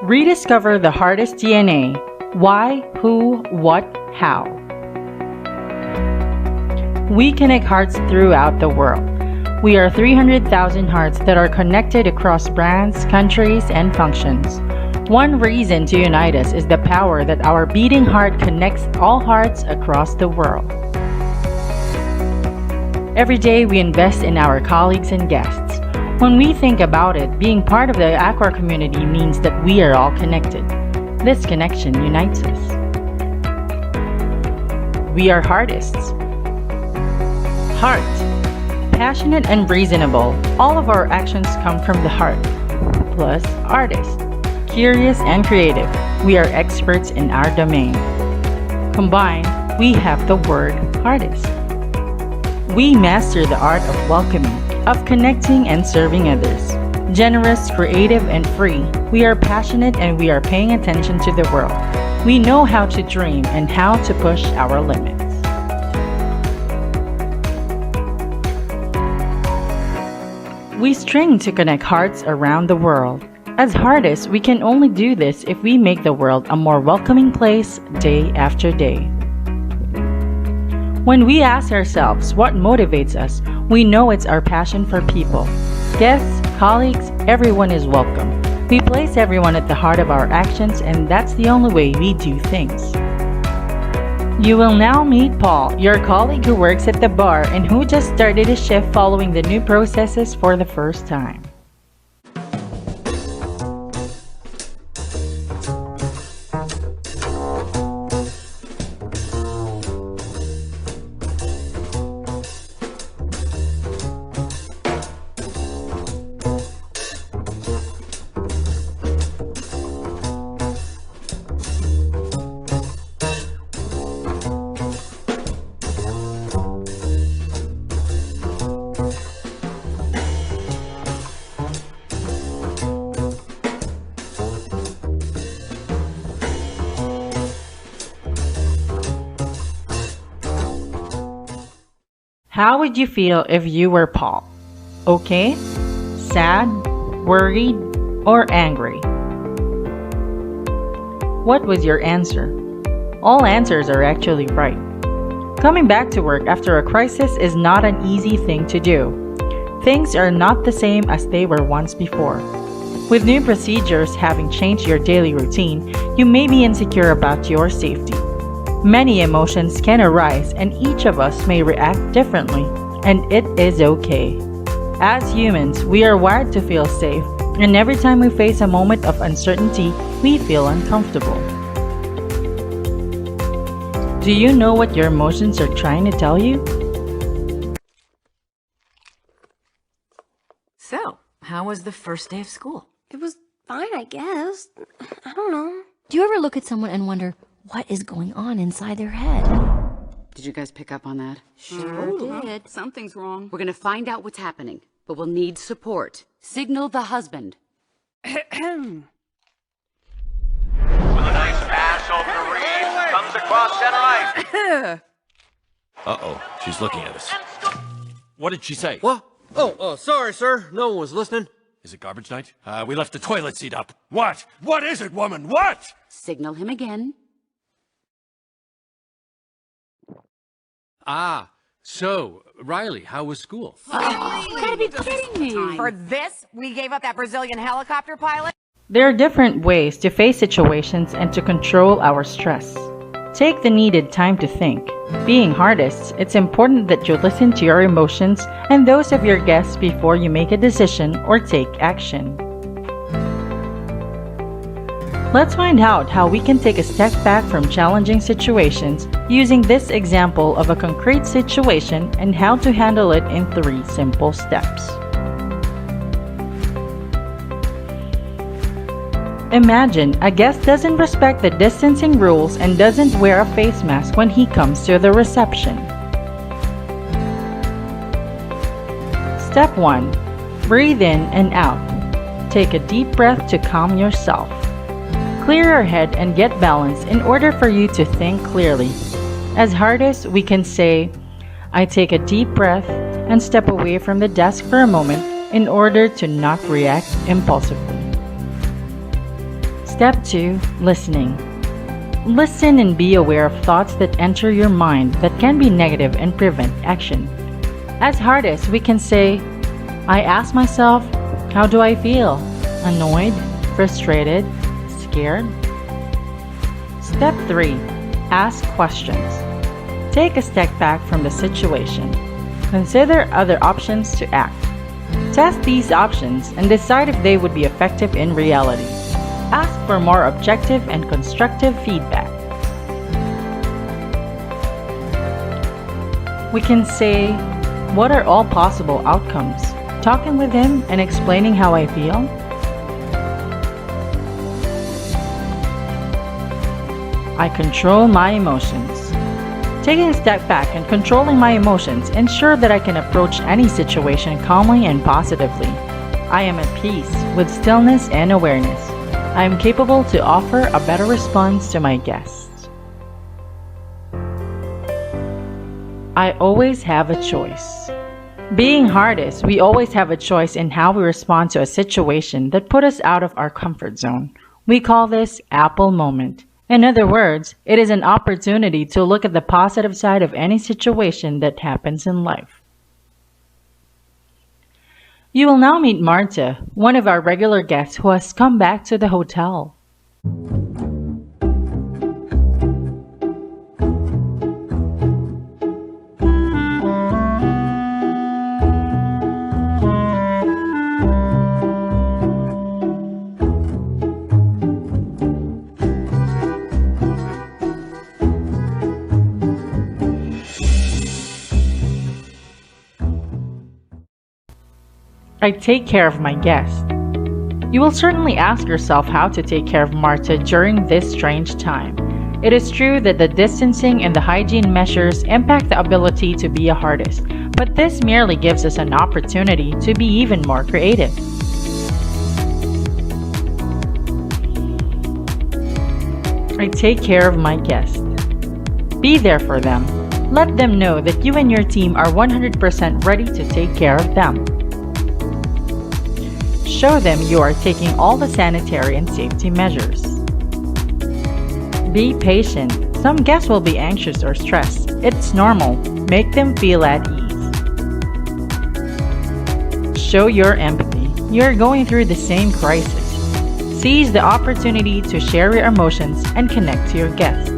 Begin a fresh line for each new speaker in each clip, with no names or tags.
Rediscover the Heartist DNA. Why, who, what, how. We connect hearts throughout the world. We are 300,000 hearts that are connected across brands, countries, and functions. One reason to unite us is the power that our beating heart connects all hearts across the world. Every day we invest in our colleagues and guests. When we think about it, being part of the Accra community means that we are all connected. This connection unites us. We are Heartists. Heart. Passionate and reasonable. All of our actions come from the heart. Plus, artist. Curious and creative. We are experts in our domain. Combined, we have the word Heartist. We master the art of welcoming, of connecting and serving others. Generous, creative, and free, we are passionate and we are paying attention to the world. We know how to dream and how to push our limits. We string to connect hearts around the world. As Heartists, we can only do this if we make the world a more welcoming place day after day. When we ask ourselves what motivates us, we know it's our passion for people. Guests, colleagues, everyone is welcome. We place everyone at the heart of our actions, and that's the only way we do things. You will now meet Paul, your colleague who works at the bar and who just started his shift following the new processes for the first time. How would you feel if you were Paul? Okay? Sad? Worried? Or angry? What was your answer? All answers are actually right. Coming back to work after a crisis is not an easy thing to do. Things are not the same as they were once before. With new procedures having changed your daily routine, you may be insecure about your safety. Many emotions can arise and each of us may react differently, and it is okay. As humans, we are wired to feel safe, and every time we face a moment of uncertainty, we feel uncomfortable. Do you know what your emotions are trying to tell you?
So, how was the first day of school?
It was fine, I guess. I don't know.
Do you ever look at someone and wonder what is going on inside their head?
Did you guys pick up on that?
Sure did.
Something's wrong.
We're gonna find out what's happening, but we'll need support. Signal the husband.
With a nice pass over the reed, comes across center ice.
Uh-oh, she's looking at us. What did she say?
What? Oh, sorry, sir. No one was listening.
Is it garbage night? We left the toilet seat up. What? What is it, woman? What?
Signal him again.
So, Riley, how was school?
You gotta be kidding me.
For this, we gave up that Brazilian helicopter pilot?
There are different ways to face situations and to control our stress. Take the needed time to think. Being Heartists, it's important that you listen to your emotions and those of your guests before you make a decision or take action. Let's find out how we can take a step back from challenging situations using this example of a concrete situation and how to handle it in 3 simple steps. Imagine a guest doesn't respect the distancing rules and doesn't wear a face mask when he comes to the reception. Step 1. Breathe in and out. Take a deep breath to calm yourself. Clear your head and get balance in order for you to think clearly. As Heartists, we can say, I take a deep breath and step away from the desk for a moment in order to not react impulsively. Step 2. Listening. Listen and be aware of thoughts that enter your mind that can be negative and prevent action. As Heartists, we can say, I ask myself, how do I feel? Annoyed? Frustrated? Scared? Step 3. Ask questions. Take a step back from the situation. Consider other options to act. Test these options and decide if they would be effective in reality. Ask for more objective and constructive feedback. We can say, what are all possible outcomes? Talking with him and explaining how I feel? I control my emotions. Taking a step back and controlling my emotions ensure that I can approach any situation calmly and positively. I am at peace with stillness and awareness. I am capable to offer a better response to my guests. I always have a choice. Being Heartists, we always have a choice in how we respond to a situation that put us out of our comfort zone. We call this Apple moment. In other words, it is an opportunity to look at the positive side of any situation that happens in life. You will now meet Marta, one of our regular guests who has come back to the hotel. I take care of my guest. You will certainly ask yourself how to take care of Marta during this strange time. It is true that the distancing and the hygiene measures impact the ability to be a Heartist, but this merely gives us an opportunity to be even more creative. I take care of my guest. Be there for them. Let them know that you and your team are 100% ready to take care of them. Show them you are taking all the sanitary and safety measures. Be patient. Some guests will be anxious or stressed. It's normal. Make them feel at ease. Show your empathy. You're going through the same crisis. Seize the opportunity to share your emotions and connect to your guest.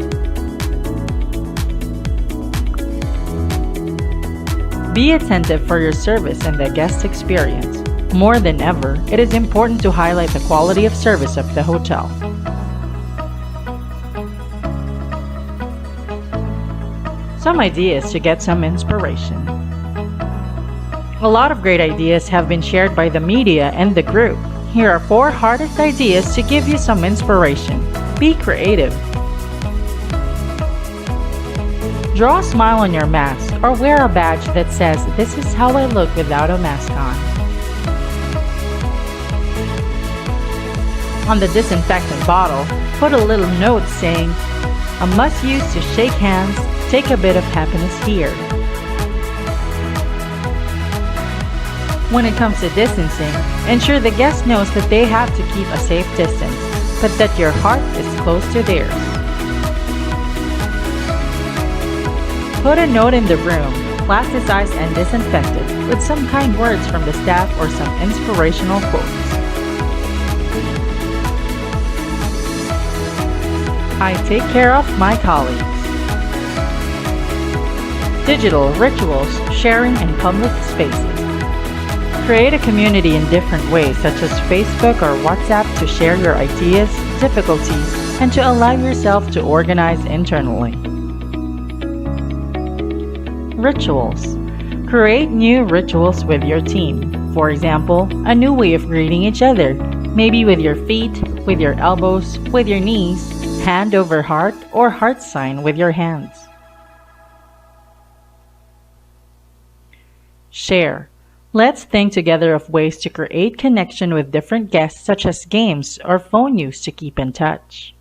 Be attentive for your service and the guest experience. More than ever, it is important to highlight the quality of service of the hotel. Some ideas to get some inspiration. A lot of great ideas have been shared by the media and the group. Here are 4 Heartist ideas to give you some inspiration. Be creative. Draw a smile on your mask or wear a badge that says, "This is how I look without a mask on." On the disinfectant bottle, put a little note saying, "A must use to shake hands, take a bit of happiness here." When it comes to distancing, ensure the guest knows that they have to keep a safe distance, but that your heart is close to theirs. Put a note in the room, plasticized and disinfected, with some kind words from the staff or some inspirational quotes. I take care of my colleagues. Digital rituals, sharing in public spaces. Create a community in different ways such as Facebook or WhatsApp to share your ideas, difficulties, and to allow yourself to organize internally. Rituals. Create new rituals with your team. For example, a new way of greeting each other, maybe with your feet, with your elbows, with your knees, hand over heart, or heart sign with your hands. Share. Let's think together of ways to create connection with different guests such as games or phone use to keep in touch.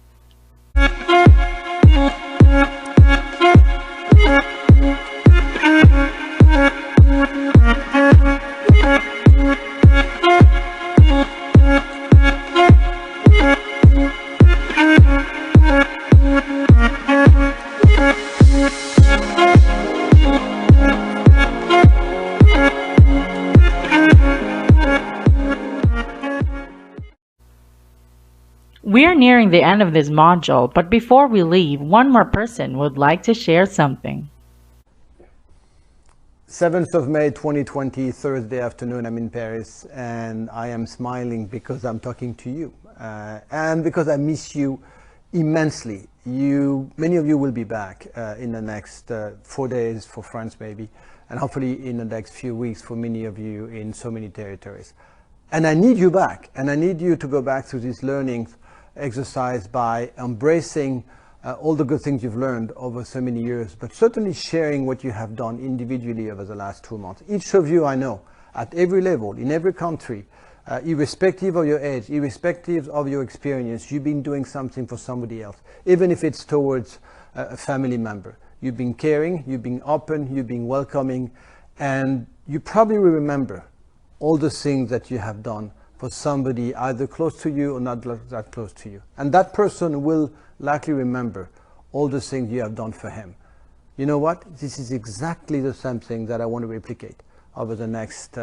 We are nearing the end of this module, but before we leave, one more person would like to share something.
7th of May 2020, Thursday afternoon, I'm in Paris, and I am smiling because I'm talking to you, and because I miss you immensely. Many of you will be back in the next 4 days for France maybe, and hopefully in the next few weeks for many of you in so many territories. And I need you back, and I need you to go back through this learning exercise by embracing all the good things you've learned over so many years, but certainly sharing what you have done individually over the last 2 months. Each of you I know, at every level, in every country, irrespective of your age, irrespective of your experience, you've been doing something for somebody else, even if it's towards a family member. You've been caring, you've been open, you've been welcoming, and you probably will remember all the things that you have done for somebody either close to you or not that close to you. And that person will likely remember all the things you have done for him. You know what? This is exactly the same thing that I want to replicate over the next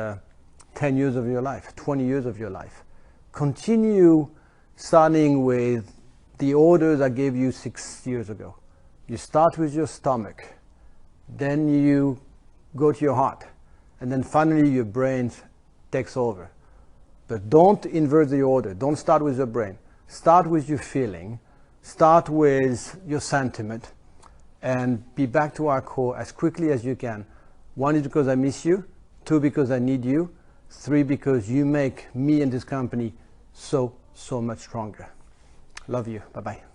10 years of your life, 20 years of your life. Continue starting with the orders I gave you 6 years ago. You start with your stomach, then you go to your heart, and then finally your brain takes over. But don't invert the order. Don't start with your brain. Start with your feeling. Start with your sentiment, and be back to our core as quickly as you can. 1 is because I miss you. 2, because I need you. 3, because you make me and this company so much stronger. Love you. Bye-bye.